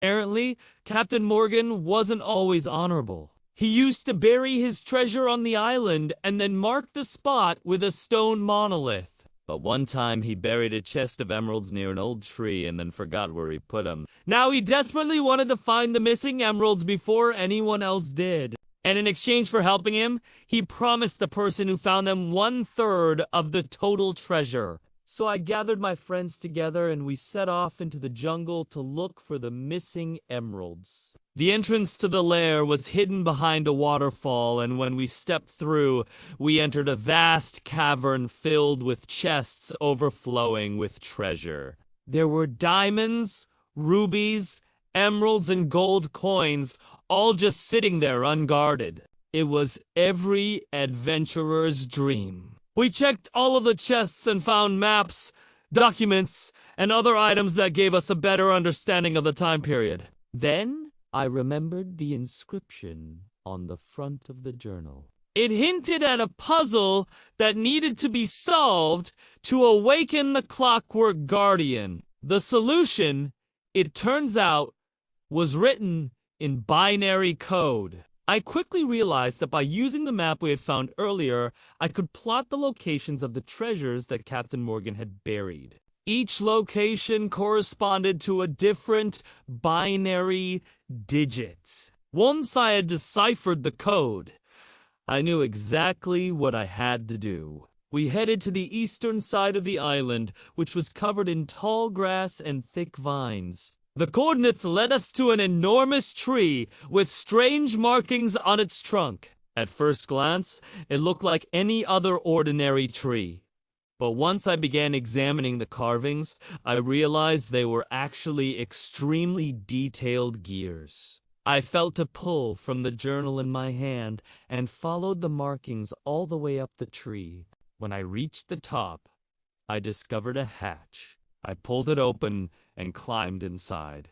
Apparently, Captain Morgan wasn't always honorable. He used to bury his treasure on the island and then mark the spot with a stone monolith. But one time he buried a chest of emeralds near an old tree and then forgot where he put them. Now he desperately wanted to find the missing emeralds before anyone else did. And in exchange for helping him, he promised the person who found them 1/3 of the total treasure. So I gathered my friends together and we set off into the jungle to look for the missing emeralds. The entrance to the lair was hidden behind a waterfall, and when we stepped through, we entered a vast cavern filled with chests overflowing with treasure. There were diamonds, rubies, emeralds, and gold coins, all just sitting there unguarded. It was every adventurer's dream. We checked all of the chests and found maps, documents, and other items that gave us a better understanding of the time period. Then I remembered the inscription on the front of the journal. It hinted at a puzzle that needed to be solved to awaken the Clockwork Guardian. The solution, it turns out, was written in binary code. I quickly realized that by using the map we had found earlier, I could plot the locations of the treasures that Captain Morgan had buried. Each location corresponded to a different binary digit. Once I had deciphered the code, I knew exactly what I had to do. We headed to the eastern side of the island, which was covered in tall grass and thick vines. The coordinates led us to an enormous tree with strange markings on its trunk. At first glance, it looked like any other ordinary tree. But once I began examining the carvings, I realized they were actually extremely detailed gears. I felt a pull from the journal in my hand and followed the markings all the way up the tree. When I reached the top, I discovered a hatch. I pulled it open and climbed inside.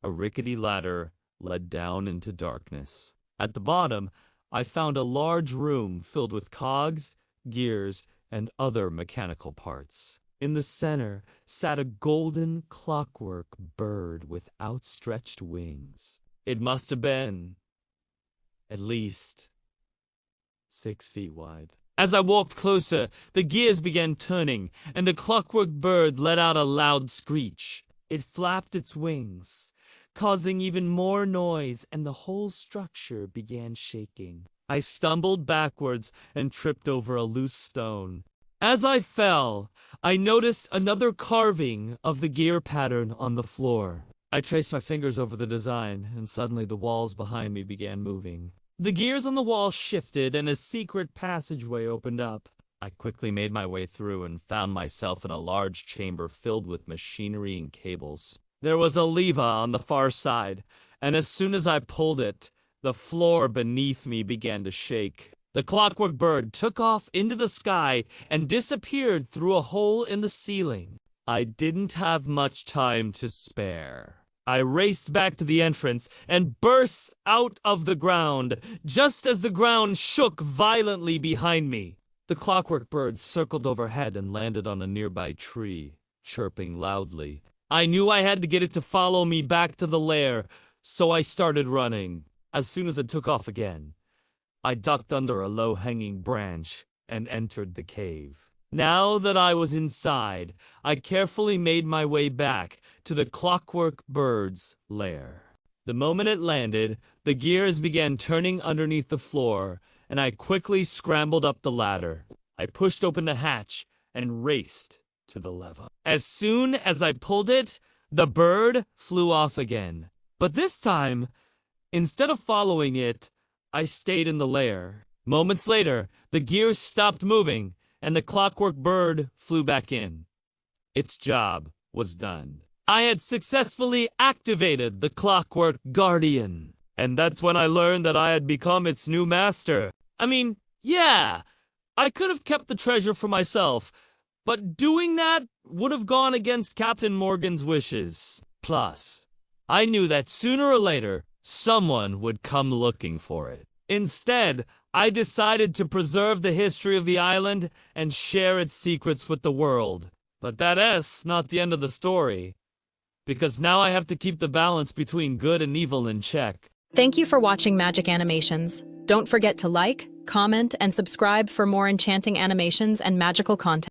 A rickety ladder led down into darkness. At the bottom, I found a large room filled with cogs, gears, and other mechanical parts. In the center sat a golden clockwork bird with outstretched wings. It must have been at least 6 feet wide. As I walked closer, the gears began turning, and the clockwork bird let out a loud screech. It flapped its wings, causing even more noise, and the whole structure began shaking. I stumbled backwards and tripped over a loose stone. As I fell, I noticed another carving of the gear pattern on the floor. I traced my fingers over the design, and suddenly the walls behind me began moving. The gears on the wall shifted and a secret passageway opened up. I quickly made my way through and found myself in a large chamber filled with machinery and cables. There was a lever on the far side, and as soon as I pulled it, the floor beneath me began to shake. The clockwork bird took off into the sky and disappeared through a hole in the ceiling. I didn't have much time to spare. I raced back to the entrance and burst out of the ground, just as the ground shook violently behind me. The clockwork bird circled overhead and landed on a nearby tree, chirping loudly. I knew I had to get it to follow me back to the lair, so I started running. As soon as it took off again, I ducked under a low-hanging branch and entered the cave. Now that I was inside, I carefully made my way back to the clockwork bird's lair. The moment it landed, the gears began turning underneath the floor, and I quickly scrambled up the ladder. I pushed open the hatch and raced to the lever. As soon as I pulled it, the bird flew off again. But this time, instead of following it, I stayed in the lair. Moments later, the gears stopped moving, and the clockwork bird flew back in. Its job was done. I had successfully activated the Clockwork Guardian, and that's when I learned that I had become its new master. I mean, yeah, I could have kept the treasure for myself, but doing that would have gone against Captain Morgan's wishes. Plus, I knew that sooner or later, someone would come looking for it. Instead, I decided to preserve the history of the island and share its secrets with the world. But that's not the end of the story. because now I have to keep the balance between good and evil in check. Thank you for watching Magic Animations. Don't forget to like, comment, and subscribe for more enchanting animations and magical content.